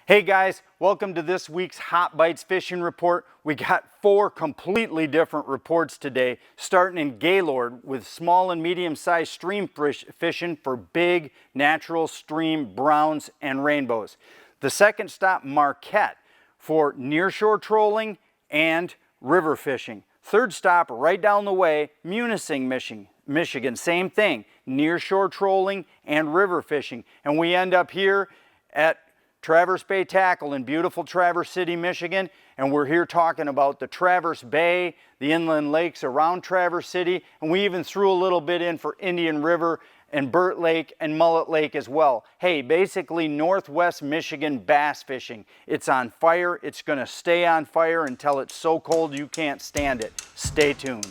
Hey guys, welcome to this week's Hot Bites Fishing Report. We got 4 completely different reports today, starting in Gaylord with small and medium-sized stream fishing for big natural stream browns and rainbows. The second stop, Marquette, for nearshore trolling and river fishing. Third stop, right down the way, Munising, Michigan, same thing, nearshore trolling and river fishing. And we end up here at Traverse Bay Tackle in beautiful Traverse City, Michigan, and we're here talking about the Traverse Bay, the inland lakes around Traverse City, and we even threw a little bit in for Indian River and Burt Lake and Mullet Lake as well. Hey, basically Northwest Michigan bass fishing. It's on fire. It's going to stay on fire until it's so cold you can't stand it. Stay tuned.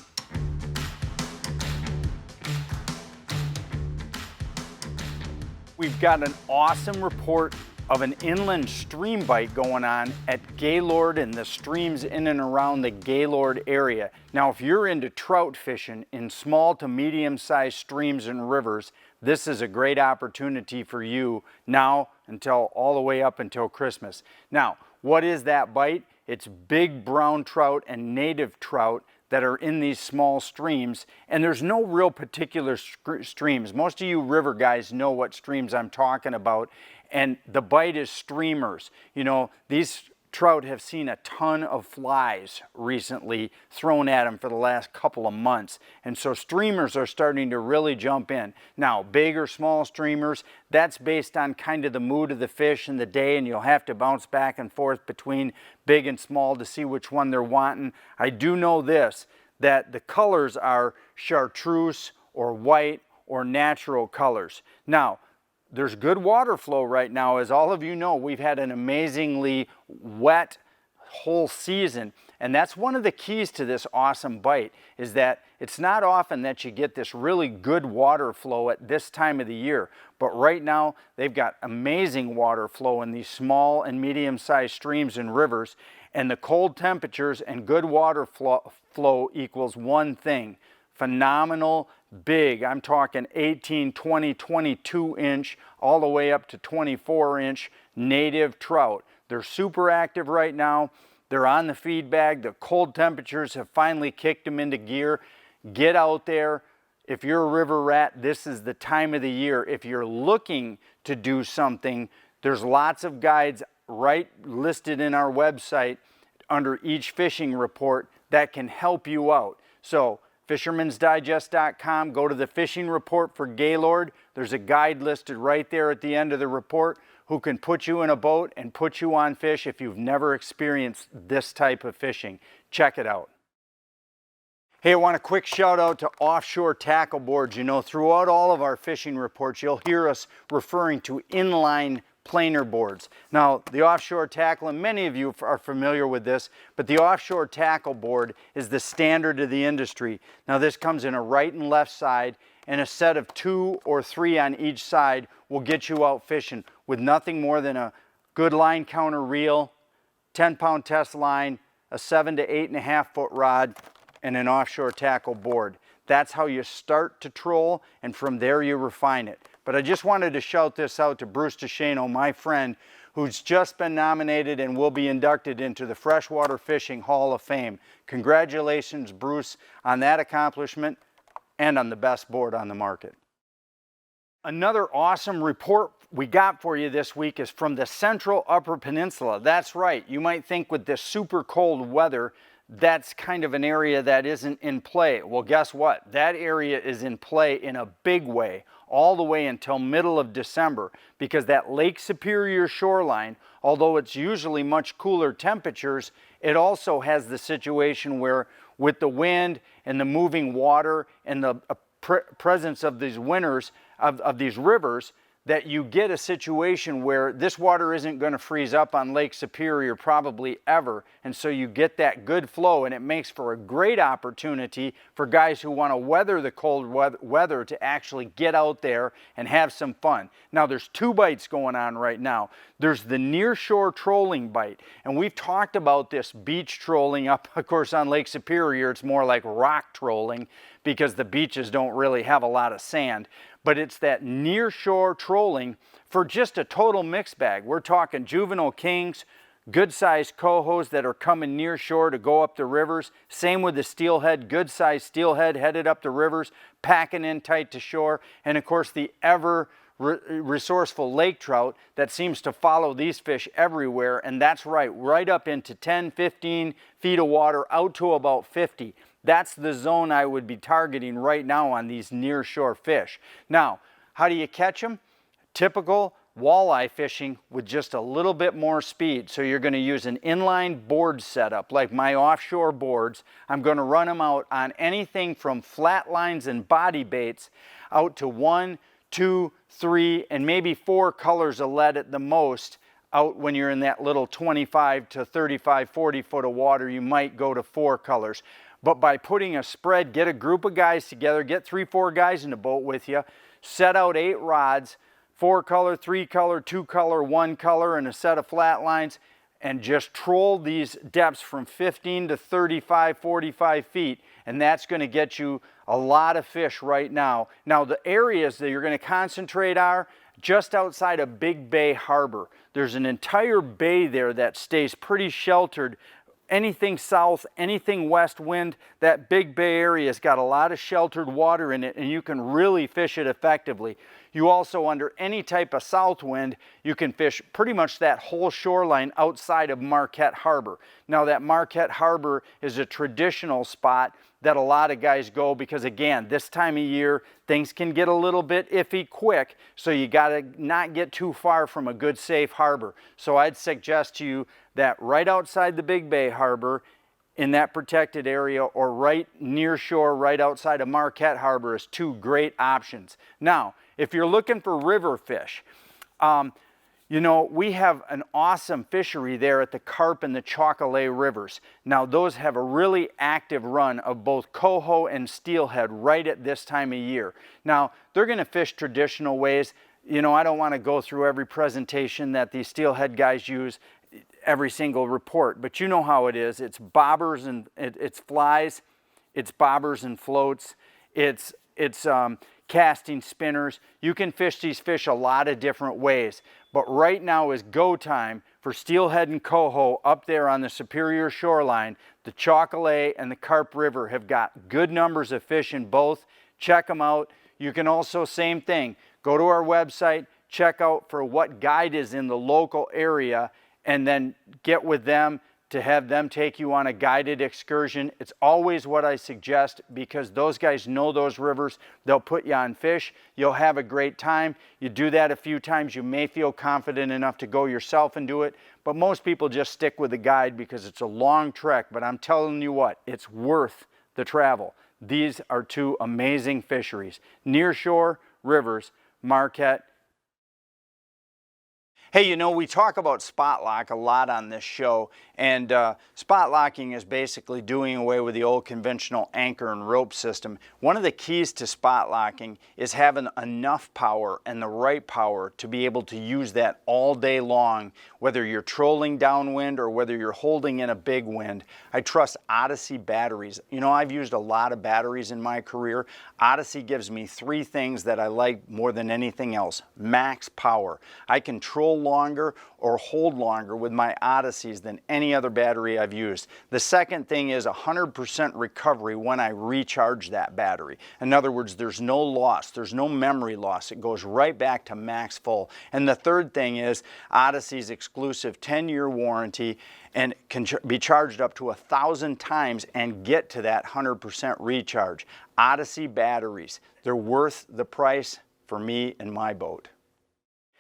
We've got an awesome report of an inland stream bite going on at Gaylord and the streams in and around the Gaylord area. Now, if you're into trout fishing in small to medium-sized streams and rivers, this is a great opportunity for you now until all the way up until Christmas. Now, what is that bite? It's big brown trout and native trout that are in these small streams, and there's no real particular streams. Most of you river guys know what streams I'm talking about, and the bite is streamers. You know, these trout have seen a ton of flies recently thrown at them for the last couple of months, and so streamers are starting to really jump in. Now, big or small streamers, that's based on kind of the mood of the fish and the day, and you'll have to bounce back and forth between big and small to see which one they're wanting. I do know this, that the colors are chartreuse or white or natural colors. Now, there's good water flow right now. As all of you know, we've had an amazingly wet whole season, and that's one of the keys to this awesome bite, is that it's not often that you get this really good water flow at this time of the year, but right now they've got amazing water flow in these small and medium-sized streams and rivers, and the cold temperatures and good water flow equals one thing: phenomenal big. I'm talking 18, 20, 22 inch, all the way up to 24 inch native trout. They're super active right now. They're on the feed bag. The cold temperatures have finally kicked them into gear. Get out there. If you're a river rat, this is the time of the year. If you're looking to do something, there's lots of guides right listed in our website under each fishing report that can help you out. So fishermansdigest.com, go to the fishing report for Gaylord. There's a guide listed right there at the end of the report who can put you in a boat and put you on fish if you've never experienced this type of fishing. Check it out. Hey, I want a quick shout out to offshore tackle boards. You know, throughout all of our fishing reports, you'll hear us referring to inline planer boards. Now, the offshore tackle, and many of you are familiar with this, but the offshore tackle board is the standard of the industry. Now, this comes in a right and left side, and a set of 2 or 3 on each side will get you out fishing with nothing more than a good line counter reel, 10-pound test line, a 7 to 8.5 foot rod, and an offshore tackle board. That's how you start to troll, and from there you refine it. But I just wanted to shout this out to Bruce DeShano, my friend, who's just been nominated and will be inducted into the Freshwater Fishing Hall of Fame. Congratulations, Bruce, on that accomplishment and on the best board on the market. Another awesome report we got for you this week is from the Central Upper Peninsula. That's right, you might think with this super cold weather, that's kind of an area that isn't in play. Well, guess what? That area is in play in a big way, all the way until middle of December, because that Lake Superior shoreline, although it's usually much cooler temperatures, it also has the situation where with the wind and the moving water and the presence of these winters, of these rivers, that you get a situation where this water isn't going to freeze up on Lake Superior probably ever, and so you get that good flow, and it makes for a great opportunity for guys who want to weather the cold weather to actually get out there and have some fun. Now, there's 2 bites going on right now. There's the nearshore trolling bite, and we've talked about this beach trolling up, of course, on Lake Superior. It's more like rock trolling because the beaches don't really have a lot of sand. but it's that near shore trolling for just a total mixed bag. We're talking juvenile kings, good-sized cohos that are coming near shore to go up the rivers. Same with the steelhead, good-sized steelhead headed up the rivers, packing in tight to shore. And of course the ever resourceful lake trout that seems to follow these fish everywhere. And that's right up into 10, 15 feet of water, out to about 50. That's the zone I would be targeting right now on these near shore fish. Now, how do you catch them? Typical walleye fishing with just a little bit more speed. So you're going to use an inline board setup like my offshore boards. I'm going to run them out on anything from flat lines and body baits out to 1, 2, 3, and maybe 4 colors of lead at the most. Out when you're in that little 25 to 35, 40 foot of water, you might go to 4 colors. But by putting a spread, get a group of guys together, get 3, 4 guys in the boat with you, set out 8 rods, 4 color, 3 color, 2 color, 1 color, and a set of flat lines, and just troll these depths from 15 to 35, 45 feet, and that's going to get you a lot of fish right now. Now, the areas that you're going to concentrate are just outside of Big Bay Harbor. There's an entire bay there that stays pretty sheltered. Anything south, anything west wind, that Big Bay area has got a lot of sheltered water in it, and you can really fish it effectively. You also, under any type of south wind, you can fish pretty much that whole shoreline outside of Marquette Harbor. Now, that Marquette Harbor is a traditional spot that a lot of guys go because, again, this time of year, things can get a little bit iffy quick, so you got to not get too far from a good, safe harbor. So I'd suggest to you that right outside the Big Bay Harbor, in that protected area, or right near shore, right outside of Marquette Harbor, is 2 great options. Now, if you're looking for river fish, you know, we have an awesome fishery there at the Carp and the Chocolate rivers. Now, those have a really active run of both coho and steelhead right at this time of year. Now, they're going to fish traditional ways. You know, I don't want to go through every presentation that these steelhead guys use, every single report, but you know how it is. It's bobbers and it's flies, it's bobbers and floats, it's casting spinners. You can fish these fish a lot of different ways, but right now is go time for steelhead and coho up there on the Superior shoreline. The Chocolate and the Carp River have got good numbers of fish in both. Check them out. You can also, same thing, go to our website, check out for what guide is in the local area, and then get with them to have them take you on a guided excursion. It's always what I suggest because those guys know those rivers. They'll put you on fish. You'll have a great time. You do that a few times, you may feel confident enough to go yourself and do it, but most people just stick with the guide because it's a long trek. But I'm telling you what, it's worth the travel. These are 2 amazing fisheries. Nearshore rivers, Marquette. Hey, you know, we talk about spot lock a lot on this show, and spot locking is basically doing away with the old conventional anchor and rope system. One of the keys to spot locking is having enough power and the right power to be able to use that all day long, whether you're trolling downwind or whether you're holding in a big wind. I trust Odyssey batteries. You know, I've used a lot of batteries in my career. Odyssey gives me 3 things that I like more than anything else. Max power. I can troll longer or hold longer with my Odysseys than any other battery I've used. The second thing is 100% recovery when I recharge that battery. In other words, there's no loss, there's no memory loss. It goes right back to max full. And the third thing is Odyssey's exclusive 10-year warranty, and can be charged up to 1,000 times and get to that 100% recharge. Odyssey batteries, they're worth the price for me and my boat.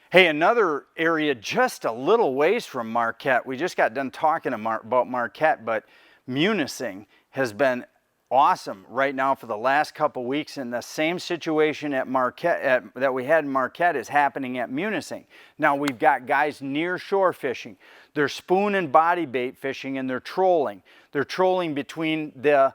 Hey, another area just a little ways from Marquette. We just got done talking about Marquette, but Munising has been awesome right now for the last couple weeks, and the same situation at Marquette that we had in Marquette is happening at Munising. Now we've got guys near shore fishing. They're spoon and body bait fishing, and they're trolling. They're trolling between the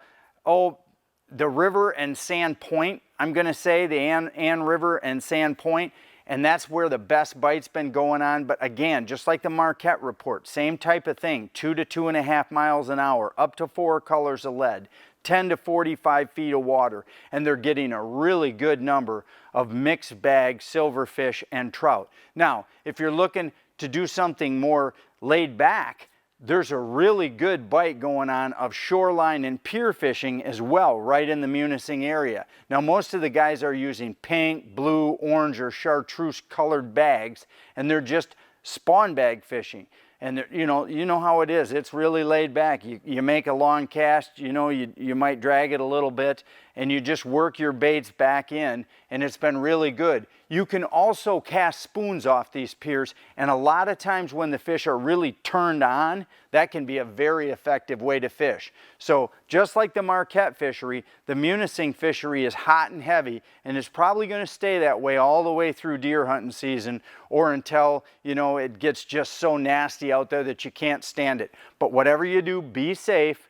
river and Sand Point. I'm going to say the Ann River and Sand Point. and that's where the best bite's been going on. But again, just like the Marquette report, same type of thing, 2 to 2.5 miles an hour, up to 4 colors of lead, 10 to 45 feet of water, and they're getting a really good number of mixed bag silverfish and trout. Now, if you're looking to do something more laid back, there's a really good bite going on of shoreline and pier fishing as well, right in the Munising area. Now, most of the guys are using pink, blue, orange, or chartreuse colored bags, and they're just spawn bag fishing. And you know how it is. It's really laid back. You make a long cast, you might drag it a little bit, and you just work your baits back in, and it's been really good. You can also cast spoons off these piers, and a lot of times when the fish are really turned on, that can be a very effective way to fish. So just like the Marquette fishery, the Munising fishery is hot and heavy, and it's probably going to stay that way all the way through deer hunting season, or until it gets just so nasty out there that you can't stand it. But whatever you do, be safe,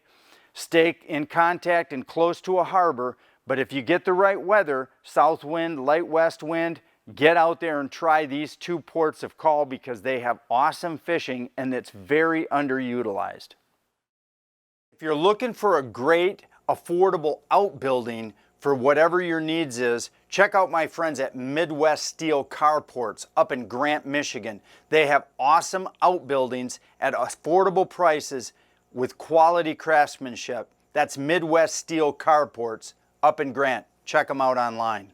stay in contact and close to a harbor. But if you get the right weather, south wind, light west wind, get out there and try these 2 ports of call, because they have awesome fishing and it's very underutilized. If you're looking for a great, affordable outbuilding for whatever your needs is, check out my friends at Midwest Steel Carports up in Grant, Michigan. They have awesome outbuildings at affordable prices with quality craftsmanship. That's Midwest Steel Carports up in Grant. Check them out online.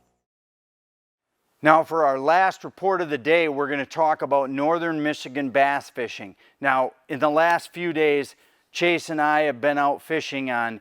Now, for our last report of the day, we're going to talk about northern Michigan bass fishing. Now, in the last few days, Chase and I have been out fishing on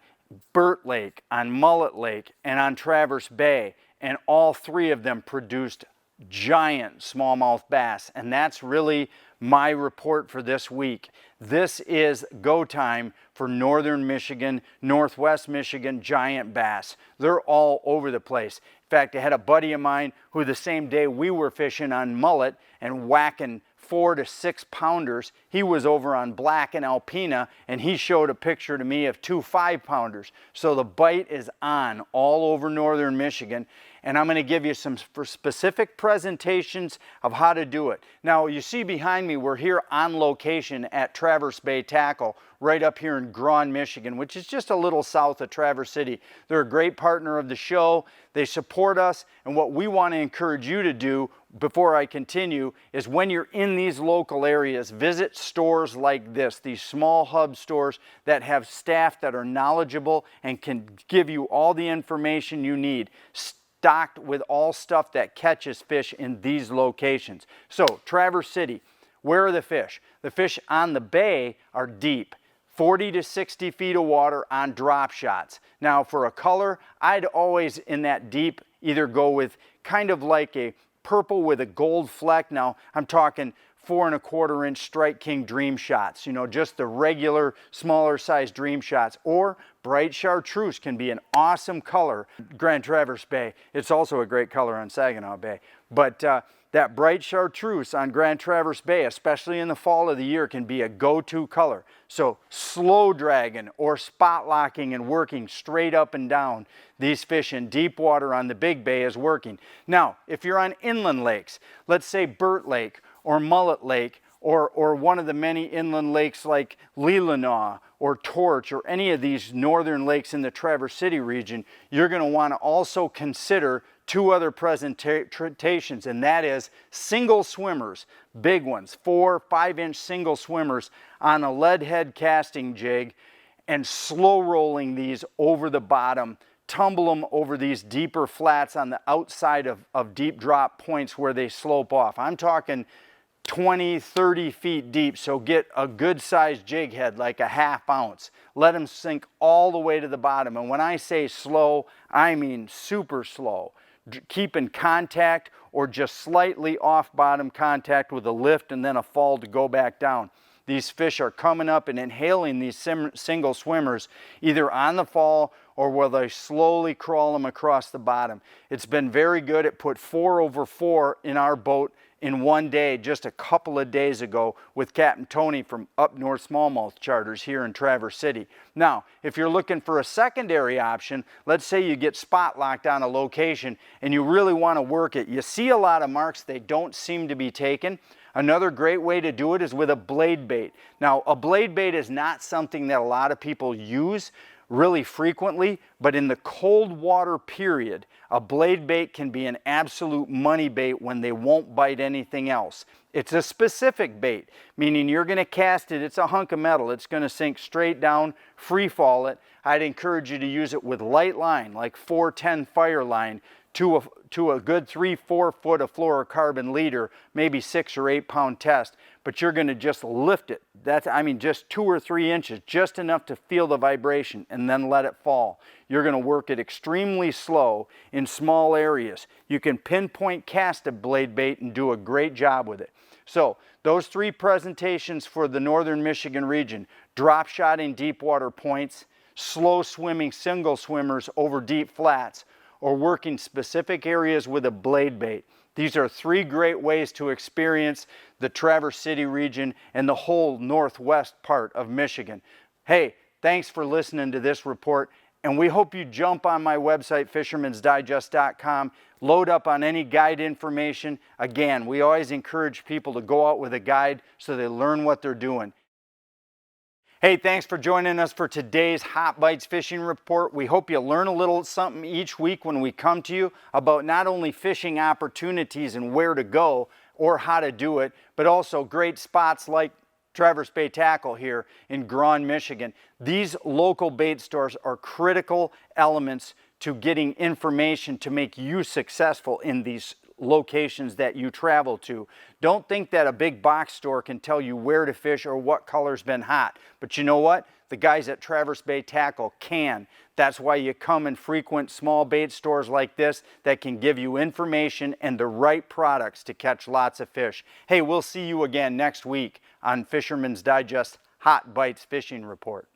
Burt Lake, on Mullet Lake, and on Traverse Bay, and all 3 of them produced giant smallmouth bass, and that's really my report for this week. This is go time for northern Michigan, northwest Michigan giant bass. They're all over the place. In fact, I had a buddy of mine who the same day we were fishing on mullet and whacking 4 to 6 pounders, he was over on Black and Alpena, and he showed a picture to me of 2 5-pounders. So the bite is on all over northern Michigan, and I'm going to give you some specific presentations of how to do it. Now, you see behind me, we're here on location at Traverse Bay Tackle, right up here in Grawn, Michigan, which is just a little south of Traverse City. They're a great partner of the show. They support us, and what we want to encourage you to do before I continue is, when you're in these local areas, visit stores like this, these small hub stores that have staff that are knowledgeable and can give you all the information you need, stocked with all stuff that catches fish in these locations. So, Traverse City, where are the fish? The fish on the bay are deep. 40 to 60 feet of water on drop shots. Now, for a color, I'd always, in that deep, either go with kind of like a purple with a gold fleck. Now, I'm talking 4 1/4 inch Strike King Dream Shots, just the regular smaller size Dream Shots, or bright chartreuse can be an awesome color. Grand Traverse Bay, it's also a great color on Saginaw Bay, but that bright chartreuse on Grand Traverse Bay, especially in the fall of the year, can be a go-to color. So slow dragging or spot locking and working straight up and down these fish in deep water on the Big Bay is working. Now, if you're on inland lakes, let's say Burt Lake or Mullet Lake, or one of the many inland lakes like Leelanau or Torch, or any of these northern lakes in the Traverse City region, you're going to want to also consider 2 other presentations, and that is single swimmers, big ones, 4 5-inch single swimmers on a lead head casting jig, and slow rolling these over the bottom, tumble them over these deeper flats on the outside of deep drop points where they slope off. I'm talking 20, 30 feet deep, so get a good sized jig head, like a 1/2 ounce. Let them sink all the way to the bottom, and when I say slow, I mean super slow. Keep in contact or just slightly off bottom contact with a lift and then a fall to go back down. these fish are coming up and inhaling these single swimmers either on the fall or where they slowly crawl them across the bottom. It's been very good. It put 4 over 4 in our boat in one day just a couple of days ago with Captain Tony from Up North Smallmouth Charters here in Traverse City. Now, if you're looking for a secondary option, let's say you get spot locked on a location and you really want to work it. You see a lot of marks, they don't seem to be taken. Another great way to do it is with a blade bait. Now, a blade bait is not something that a lot of people use really frequently, but in the cold water period, a blade bait can be an absolute money bait when they won't bite anything else. It's a specific bait, meaning you're going to cast it, it's a hunk of metal, it's going to sink straight down, free fall it. I'd encourage you to use it with light line, like 410 fire line, to a good 3-4 foot of fluorocarbon leader, maybe 6 or 8 pound test, but you're going to just lift it. I mean just 2 or 3 inches, just enough to feel the vibration, and then let it fall. You're going to work it extremely slow in small areas. You can pinpoint cast a blade bait and do a great job with it. So those 3 presentations for the northern Michigan region: drop shotting deep water points, slow swimming single swimmers over deep flats, or working specific areas with a blade bait. These are 3 great ways to experience the Traverse City region and the whole northwest part of Michigan. Hey, thanks for listening to this report, and we hope you jump on my website, fishermansdigest.com, load up on any guide information. Again, we always encourage people to go out with a guide so they learn what they're doing. Hey, thanks for joining us for today's Hot Bites Fishing Report. We hope you learn a little something each week when we come to you about not only fishing opportunities and where to go or how to do it, but also great spots like Traverse Bay Tackle here in Grand, Michigan. These local bait stores are critical elements to getting information to make you successful in these locations that you travel to. Don't think that a big box store can tell you where to fish or what color's been hot. But you know what? The guys at Traverse Bay Tackle can. That's why you come and frequent small bait stores like this that can give you information and the right products to catch lots of fish. Hey, we'll see you again next week on Fisherman's Digest Hot Bites Fishing Report.